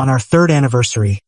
On our third anniversary,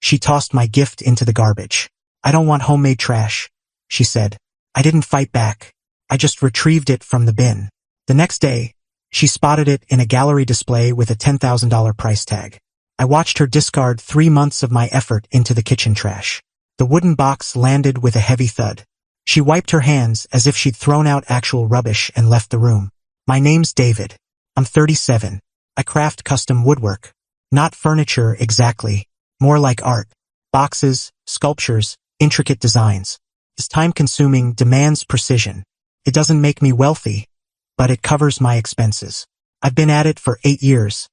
she tossed my gift into the garbage. "I don't want homemade trash," she said. I didn't fight back. I just retrieved it from the bin. The next day, she spotted it in a gallery display with a $10,000 price tag. I watched her discard 3 months of my effort into the kitchen trash. The wooden box landed with a heavy thud. She wiped her hands as if she'd thrown out actual rubbish and left the room. "My name's David. I'm 37. I craft custom woodwork. Not furniture exactly, more like art. Boxes, sculptures, intricate designs. It's time-consuming, demands precision. It doesn't make me wealthy, but it covers my expenses. I've been at it for 8 years.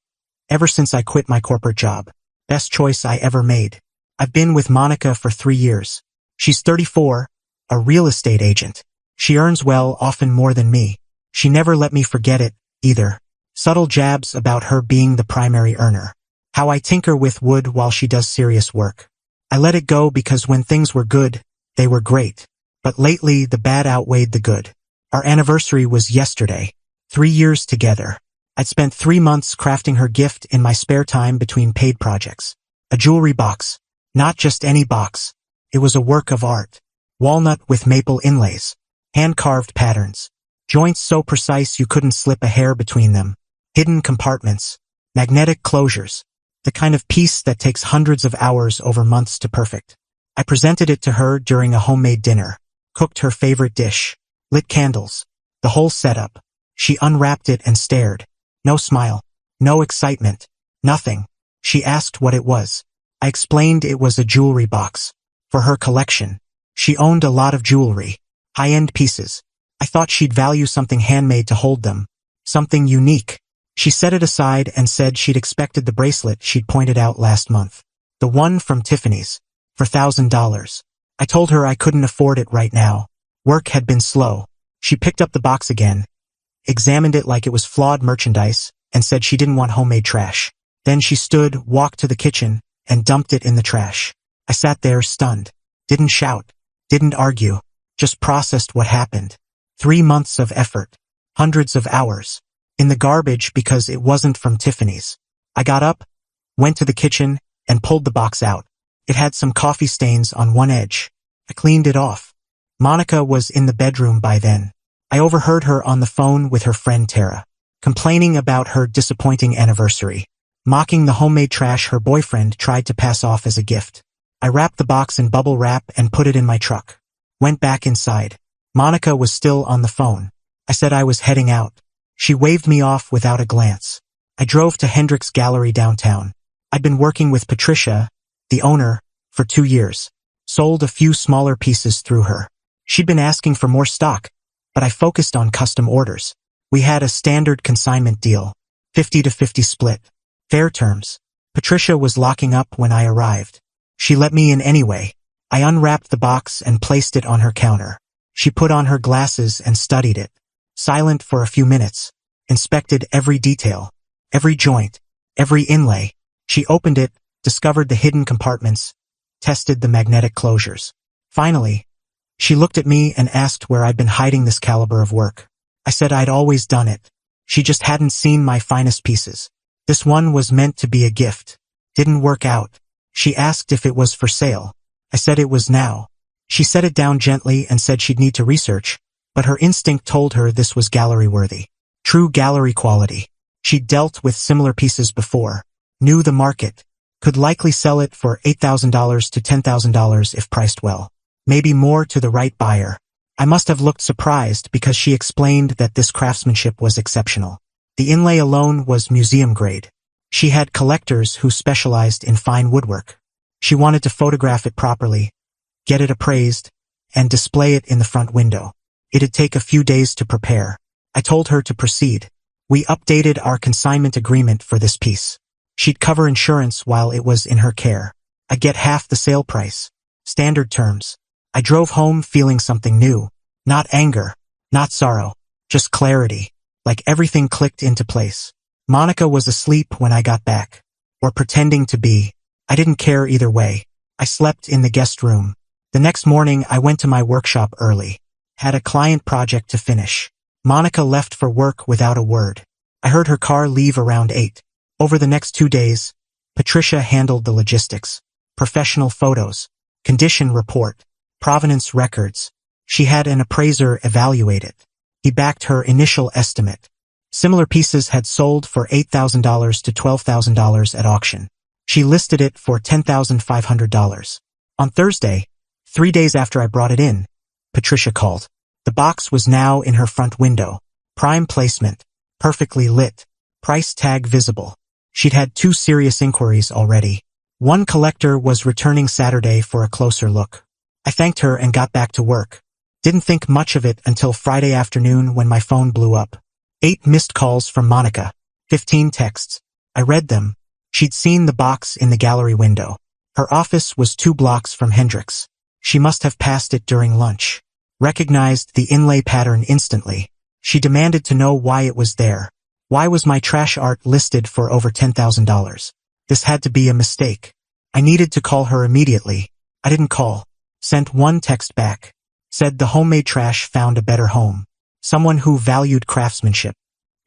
Ever since I quit my corporate job. Best choice I ever made. I've been with Monica for 3 years. She's 34, a real estate agent. She earns well, often more than me. She never let me forget it, either. Subtle jabs about her being the primary earner. How I tinker with wood while she does serious work. I let it go because when things were good, they were great. But lately, the bad outweighed the good. Our anniversary was yesterday. 3 years together. I'd spent 3 months crafting her gift in my spare time between paid projects. A jewelry box. Not just any box. It was a work of art. Walnut with maple inlays. Hand-carved patterns. Joints so precise you couldn't slip a hair between them. Hidden compartments. Magnetic closures. The kind of piece that takes hundreds of hours over months to perfect. I presented it to her during a homemade dinner. Cooked her favorite dish. Lit candles. The whole setup. She unwrapped it and stared. No smile. No excitement. Nothing. She asked what it was. I explained it was a jewelry box. For her collection. She owned a lot of jewelry. High-end pieces. I thought she'd value something handmade to hold them. Something unique. She set it aside and said she'd expected the bracelet she'd pointed out last month. The one from Tiffany's. For $1,000. I told her I couldn't afford it right now. Work had been slow. She picked up the box again, examined it like it was flawed merchandise, and said she didn't want homemade trash. Then she stood, walked to the kitchen, and dumped it in the trash. I sat there stunned. Didn't shout. Didn't argue. Just processed what happened. 3 months of effort. Hundreds of hours. In the garbage because it wasn't from Tiffany's. I got up, went to the kitchen, and pulled the box out. It had some coffee stains on one edge. I cleaned it off. Monica was in the bedroom by then. I overheard her on the phone with her friend Tara, complaining about her disappointing anniversary, mocking the homemade trash her boyfriend tried to pass off as a gift. I wrapped the box in bubble wrap and put it in my truck. Went back inside. Monica was still on the phone. I said I was heading out. She waved me off without a glance. I drove to Hendricks Gallery downtown. I'd been working with Patricia, the owner, for 2 years. Sold a few smaller pieces through her. She'd been asking for more stock, but I focused on custom orders. We had a standard consignment deal, 50-50 split. Fair terms. Patricia was locking up when I arrived. She let me in anyway. I unwrapped the box and placed it on her counter. She put on her glasses and studied it. Silent for a few minutes. Inspected every detail. Every joint. Every inlay. She opened it, discovered the hidden compartments, tested the magnetic closures. Finally, she looked at me and asked where I'd been hiding this caliber of work. I said I'd always done it. She just hadn't seen my finest pieces. This one was meant to be a gift. Didn't work out. She asked if it was for sale. I said it was now. She set it down gently and said she'd need to research, but her instinct told her this was gallery-worthy. True gallery quality. She'd dealt with similar pieces before. Knew the market. Could likely sell it for $8,000 to $10,000 if priced well. Maybe more to the right buyer. I must have looked surprised because she explained that this craftsmanship was exceptional. The inlay alone was museum grade. She had collectors who specialized in fine woodwork. She wanted to photograph it properly, get it appraised, and display it in the front window. It'd take a few days to prepare. I told her to proceed. We updated our consignment agreement for this piece. She'd cover insurance while it was in her care. I'd get half the sale price. Standard terms. I drove home feeling something new. Not anger. Not sorrow. Just clarity. Like everything clicked into place. Monica was asleep when I got back. Or pretending to be. I didn't care either way. I slept in the guest room. The next morning I went to my workshop early. Had a client project to finish. Monica left for work without a word. I heard her car leave around 8. Over the next 2 days, Patricia handled the logistics, professional photos, condition report, provenance records. She had an appraiser evaluate it. He backed her initial estimate. Similar pieces had sold for $8,000 to $12,000 at auction. She listed it for $10,500. On Thursday, 3 days after I brought it in, Patricia called. The box was now in her front window. Prime placement, perfectly lit, price tag visible. She'd had 2 serious inquiries already. One collector was returning Saturday for a closer look. I thanked her and got back to work. Didn't think much of it until Friday afternoon when my phone blew up. 8 missed calls from Monica. 15 texts. I read them. She'd seen the box in the gallery window. Her office was 2 blocks from Hendrix. She must have passed it during lunch. Recognized the inlay pattern instantly. She demanded to know why it was there. Why was my trash art listed for over $10,000? This had to be a mistake. I needed to call her immediately. I didn't call. Sent 1 text back. Said the homemade trash found a better home. Someone who valued craftsmanship.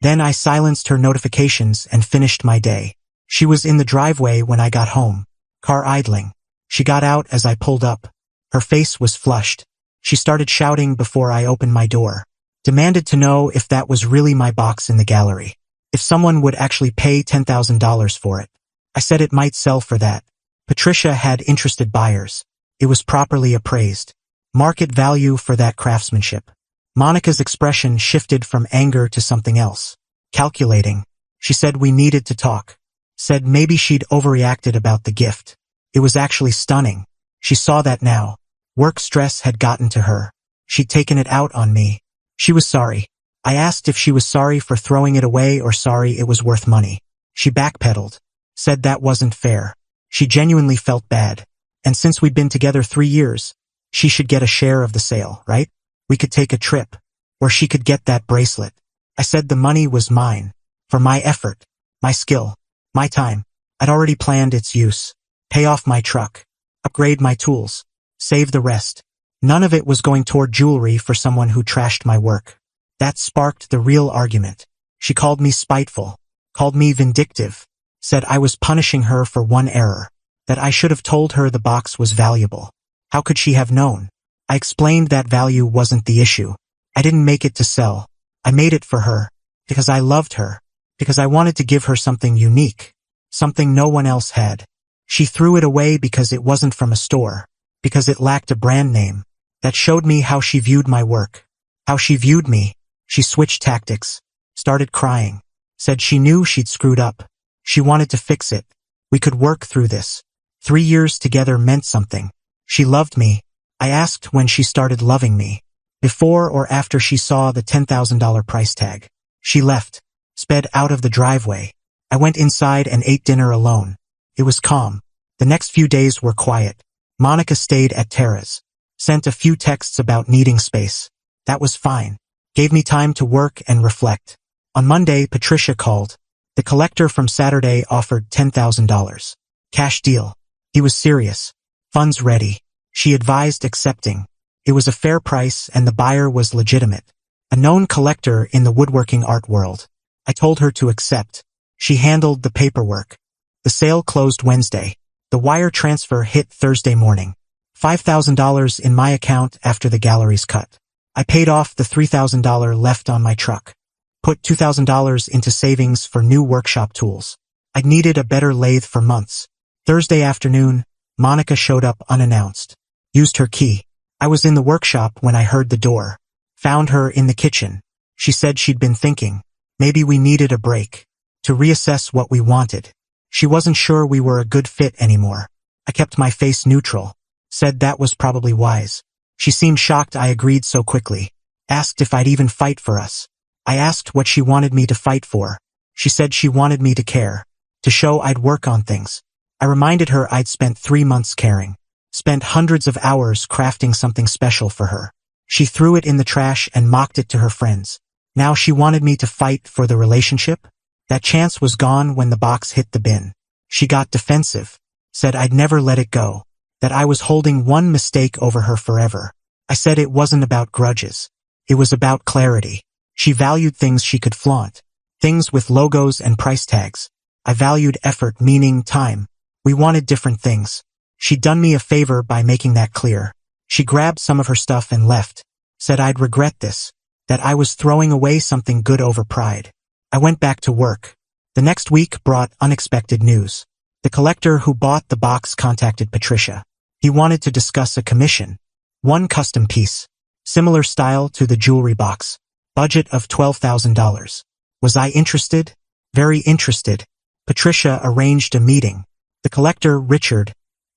Then I silenced her notifications and finished my day. She was in the driveway when I got home. Car idling. She got out as I pulled up. Her face was flushed. She started shouting before I opened my door. Demanded to know if that was really my box in the gallery. If someone would actually pay $10,000 for it. I said it might sell for that. Patricia had interested buyers. It was properly appraised. Market value for that craftsmanship. Monica's expression shifted from anger to something else. Calculating. She said we needed to talk. Said maybe she'd overreacted about the gift. It was actually stunning. She saw that now. Work stress had gotten to her. She'd taken it out on me. She was sorry. I asked if she was sorry for throwing it away or sorry it was worth money. She backpedaled. Said that wasn't fair. She genuinely felt bad. And since we'd been together 3 years, she should get a share of the sale, right? We could take a trip. Or she could get that bracelet. I said the money was mine. For my effort. My skill. My time. I'd already planned its use. Pay off my truck. Upgrade my tools. Save the rest. None of it was going toward jewelry for someone who trashed my work. That sparked the real argument. She called me spiteful. Called me vindictive. Said I was punishing her for one error. That I should have told her the box was valuable. How could she have known? I explained that value wasn't the issue. I didn't make it to sell. I made it for her. Because I loved her. Because I wanted to give her something unique. Something no one else had. She threw it away because it wasn't from a store. Because it lacked a brand name. That showed me how she viewed my work. How she viewed me. She switched tactics. Started crying. Said she knew she'd screwed up. She wanted to fix it. We could work through this. 3 years together meant something. She loved me. I asked when she started loving me. Before or after she saw the $10,000 price tag. She left. Sped out of the driveway. I went inside and ate dinner alone. It was calm. The next few days were quiet. Monica stayed at Tara's. Sent a few texts about needing space. That was fine. Gave me time to work and reflect. On Monday, Patricia called. The collector from Saturday offered $10,000. Cash deal. He was serious. Funds ready. She advised accepting. It was a fair price and the buyer was legitimate. A known collector in the woodworking art world. I told her to accept. She handled the paperwork. The sale closed Wednesday. The wire transfer hit Thursday morning. $5,000 in my account after the gallery's cut. I paid off the $3,000 left on my truck. Put $2,000 into savings for new workshop tools. I'd needed a better lathe for months. Thursday afternoon, Monica showed up unannounced. Used her key. I was in the workshop when I heard the door. Found her in the kitchen. She said she'd been thinking. Maybe we needed a break. To reassess what we wanted. She wasn't sure we were a good fit anymore. I kept my face neutral. Said that was probably wise. She seemed shocked I agreed so quickly. Asked if I'd even fight for us. I asked what she wanted me to fight for. She said she wanted me to care. To show I'd work on things. I reminded her I'd spent 3 months caring. Spent hundreds of hours crafting something special for her. She threw it in the trash and mocked it to her friends. Now she wanted me to fight for the relationship? That chance was gone when the box hit the bin. She got defensive. Said I'd never let it go. That I was holding one mistake over her forever. I said it wasn't about grudges. It was about clarity. She valued things she could flaunt. Things with logos and price tags. I valued effort, meaning time. We wanted different things. She'd done me a favor by making that clear. She grabbed some of her stuff and left. Said I'd regret this. That I was throwing away something good over pride. I went back to work. The next week brought unexpected news. The collector who bought the box contacted Patricia. He wanted to discuss a commission. One custom piece. Similar style to the jewelry box. Budget of $12,000. Was I interested? Very interested. Patricia arranged a meeting. The collector, Richard,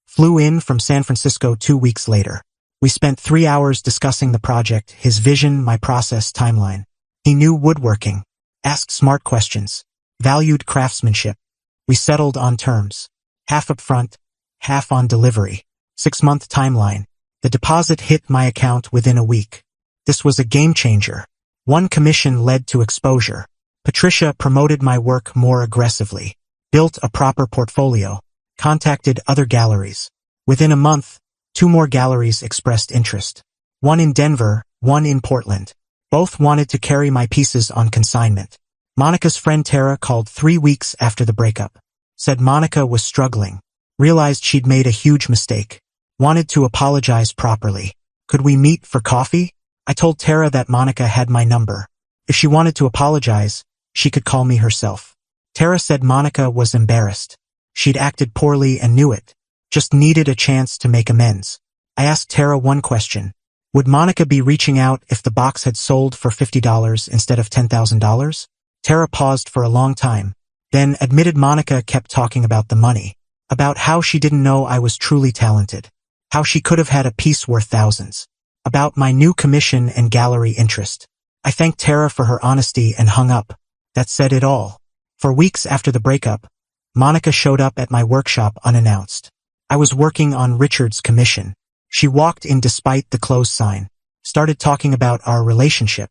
flew in from San Francisco 2 weeks later. We spent 3 hours discussing the project, his vision, my process, timeline. He knew woodworking, asked smart questions, valued craftsmanship. We settled on terms. Half upfront, half on delivery. 6-month timeline. The deposit hit my account within a week. This was a game changer. One commission led to exposure. Patricia promoted my work more aggressively, built a proper portfolio, contacted other galleries. Within a month, 2 more galleries expressed interest. One in Denver, one in Portland. Both wanted to carry my pieces on consignment. Monica's friend Tara called 3 weeks after the breakup. Said Monica was struggling. Realized she'd made a huge mistake. Wanted to apologize properly. Could we meet for coffee? I told Tara that Monica had my number. If she wanted to apologize, she could call me herself. Tara said Monica was embarrassed. She'd acted poorly and knew it. Just needed a chance to make amends. I asked Tara one question. Would Monica be reaching out if the box had sold for $50 instead of $10,000? Tara paused for a long time, then admitted Monica kept talking about the money, about how she didn't know I was truly talented, how she could have had a piece worth thousands, about my new commission and gallery interest. I thanked Tara for her honesty and hung up. That said it all. For weeks after the breakup, Monica showed up at my workshop unannounced. I was working on Richard's commission. She walked in despite the closed sign, started talking about our relationship.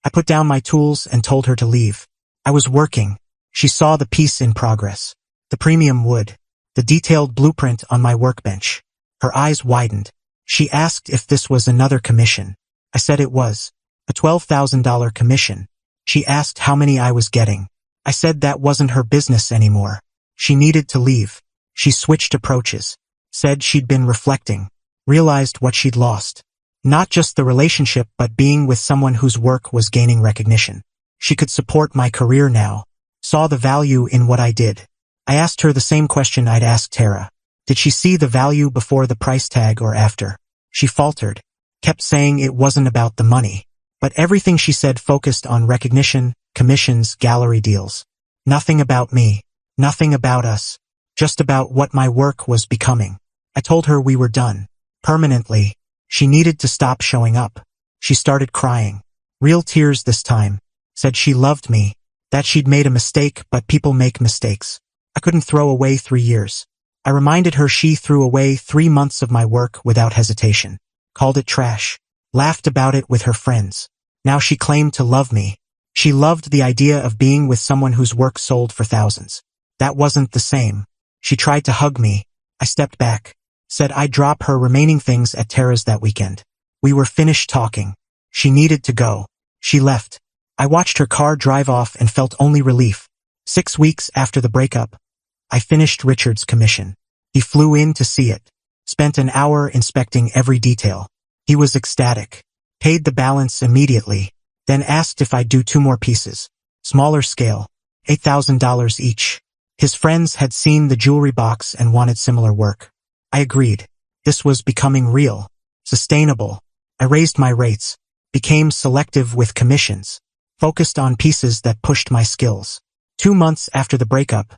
I put down my tools and told her to leave. I was working. She saw the piece in progress. The premium wood. The detailed blueprint on my workbench. Her eyes widened. She asked if this was another commission. I said it was. A $12,000 commission. She asked how many I was getting. I said that wasn't her business anymore. She needed to leave. She switched approaches. Said she'd been reflecting. Realized what she'd lost. Not just the relationship but being with someone whose work was gaining recognition. She could support my career now. Saw the value in what I did. I asked her the same question I'd asked Tara. Did she see the value before the price tag or after? She faltered. Kept saying it wasn't about the money. But everything she said focused on recognition, commissions, gallery deals. Nothing about me. Nothing about us. Just about what my work was becoming. I told her we were done. Permanently. She needed to stop showing up. She started crying. Real tears this time. Said she loved me. That she'd made a mistake, but people make mistakes. I couldn't throw away 3 years. I reminded her she threw away 3 months of my work without hesitation. Called it trash. Laughed about it with her friends. Now she claimed to love me. She loved the idea of being with someone whose work sold for thousands. That wasn't the same. She tried to hug me. I stepped back. Said I'd drop her remaining things at Tara's that weekend. We were finished talking. She needed to go. She left. I watched her car drive off and felt only relief. 6 weeks after the breakup, I finished Richard's commission. He flew in to see it. Spent an hour inspecting every detail. He was ecstatic. Paid the balance immediately. Then asked if I'd do 2 more pieces. Smaller scale. $8,000 each. His friends had seen the jewelry box and wanted similar work. I agreed. This was becoming real. Sustainable. I raised my rates. Became selective with commissions. Focused on pieces that pushed my skills. 2 months after the breakup,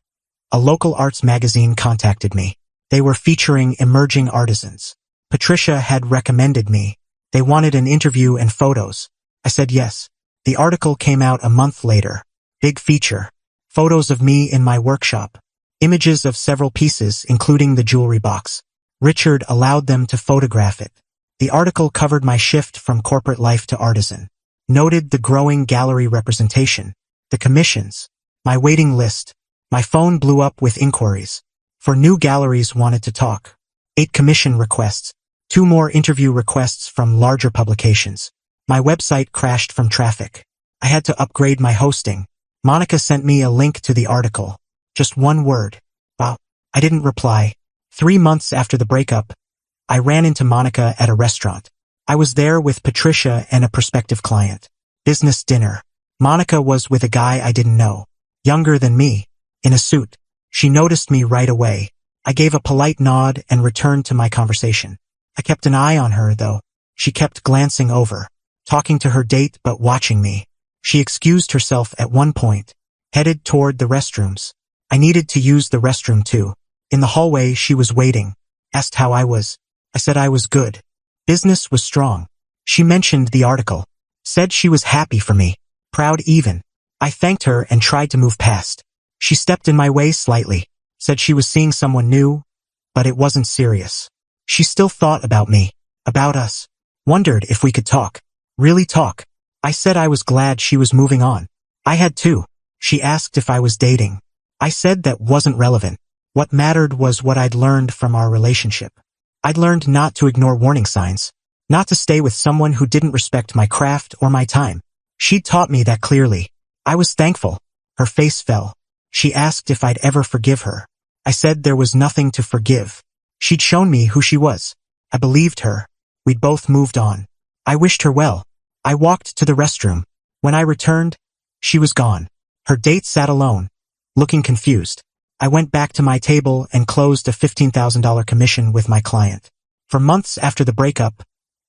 a local arts magazine contacted me. They were featuring emerging artisans. Patricia had recommended me. They wanted an interview and photos. I said yes. The article came out a month later. Big feature. Photos of me in my workshop. Images of several pieces, including the jewelry box. Richard allowed them to photograph it. The article covered my shift from corporate life to artisan. Noted the growing gallery representation. The commissions. My waiting list. My phone blew up with inquiries. For new galleries wanted to talk. 8 commission requests. 2 more interview requests from larger publications. My website crashed from traffic. I had to upgrade my hosting. Monica sent me a link to the article. Just one word. Wow. I didn't reply. 3 months after the breakup, I ran into Monica at a restaurant. I was there with Patricia and a prospective client. Business dinner. Monica was with a guy I didn't know. Younger than me. In a suit. She noticed me right away. I gave a polite nod and returned to my conversation. I kept an eye on her, though. She kept glancing over, talking to her date but watching me. She excused herself at one point, headed toward the restrooms. I needed to use the restroom too. In the hallway she was waiting, asked how I was. I said I was good. Business was strong. She mentioned the article, said she was happy for me, proud even. I thanked her and tried to move past. She stepped in my way slightly, said she was seeing someone new, but it wasn't serious. She still thought about me, about us, wondered if we could talk, really talk. I said I was glad she was moving on. I had too. She asked if I was dating. I said that wasn't relevant. What mattered was what I'd learned from our relationship. I'd learned not to ignore warning signs, not to stay with someone who didn't respect my craft or my time. She'd taught me that clearly. I was thankful. Her face fell. She asked if I'd ever forgive her. I said there was nothing to forgive. She'd shown me who she was. I believed her. We'd both moved on. I wished her well. I walked to the restroom. When I returned, she was gone. Her date sat alone, looking confused. I went back to my table and closed a $15,000 commission with my client. For months after the breakup,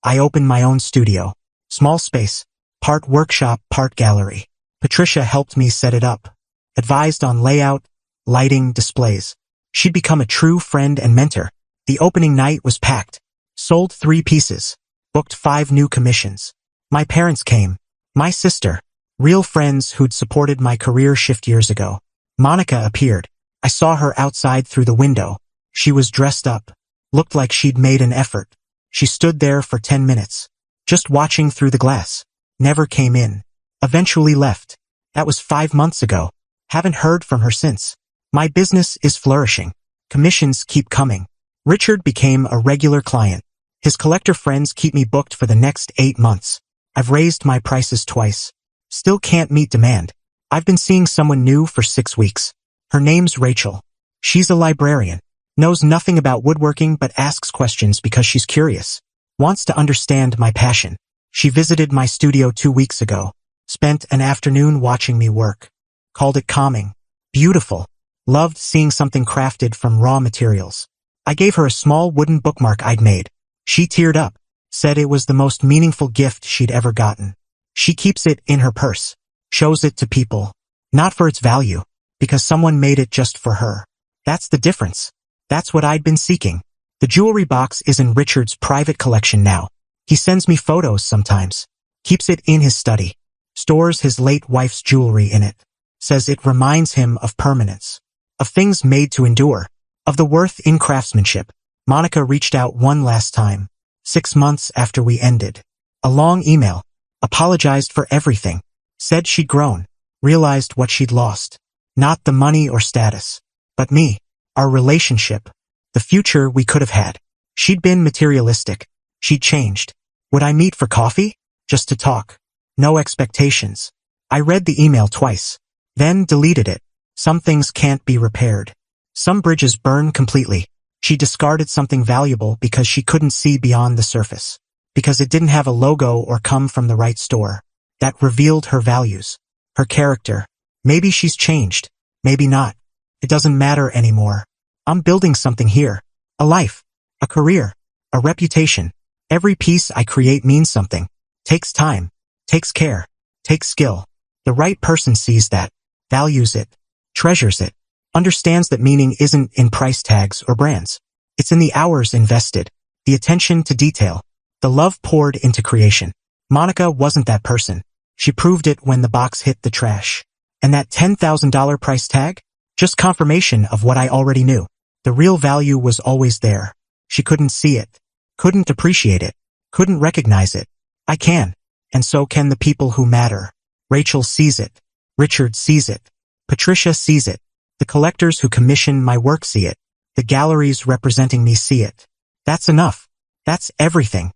I opened my own studio. Small space, part workshop, part gallery. Patricia helped me set it up, advised on layout, lighting, displays. She'd become a true friend and mentor. The opening night was packed. Sold 3 pieces. Booked 5 new commissions. My parents came. My sister. Real friends who'd supported my career shift years ago. Monica appeared. I saw her outside through the window. She was dressed up. Looked like she'd made an effort. She stood there for 10 minutes. Just watching through the glass. Never came in. Eventually left. That was 5 months ago. Haven't heard from her since. My business is flourishing. Commissions keep coming. Richard became a regular client. His collector friends keep me booked for the next 8 months. I've raised my prices twice. Still can't meet demand. I've been seeing someone new for 6 weeks. Her name's Rachel. She's a librarian. Knows nothing about woodworking but asks questions because she's curious. Wants to understand my passion. She visited my studio 2 weeks ago. Spent an afternoon watching me work. Called it calming. Beautiful. Loved seeing something crafted from raw materials. I gave her a small wooden bookmark I'd made. She teared up. Said it was the most meaningful gift she'd ever gotten. She keeps it in her purse. Shows it to people. Not for its value. Because someone made it just for her. That's the difference. That's what I'd been seeking. The jewelry box is in Richard's private collection now. He sends me photos sometimes. Keeps it in his study. Stores his late wife's jewelry in it. Says it reminds him of permanence. Of things made to endure. Of the worth in craftsmanship. Monica reached out one last time. 6 months after we ended. A long email. Apologized for everything. Said she'd grown. Realized what she'd lost. Not the money or status. But me. Our relationship. The future we could have had. She'd been materialistic. She'd changed. Would I meet for coffee? Just to talk. No expectations. I read the email twice. Then deleted it. Some things can't be repaired. Some bridges burn completely. She discarded something valuable because she couldn't see beyond the surface. Because it didn't have a logo or come from the right store. That revealed her values. Her character. Maybe she's changed. Maybe not. It doesn't matter anymore. I'm building something here. A life. A career. A reputation. Every piece I create means something. Takes time. Takes care. Takes skill. The right person sees that. Values it. Treasures it. Understands that meaning isn't in price tags or brands. It's in the hours invested. The attention to detail. The love poured into creation. Monica wasn't that person. She proved it when the box hit the trash. And that $10,000 price tag? Just confirmation of what I already knew. The real value was always there. She couldn't see it. Couldn't appreciate it. Couldn't recognize it. I can. And so can the people who matter. Rachel sees it. Richard sees it. Patricia sees it. The collectors who commission my work see it. The galleries representing me see it. That's enough. That's everything.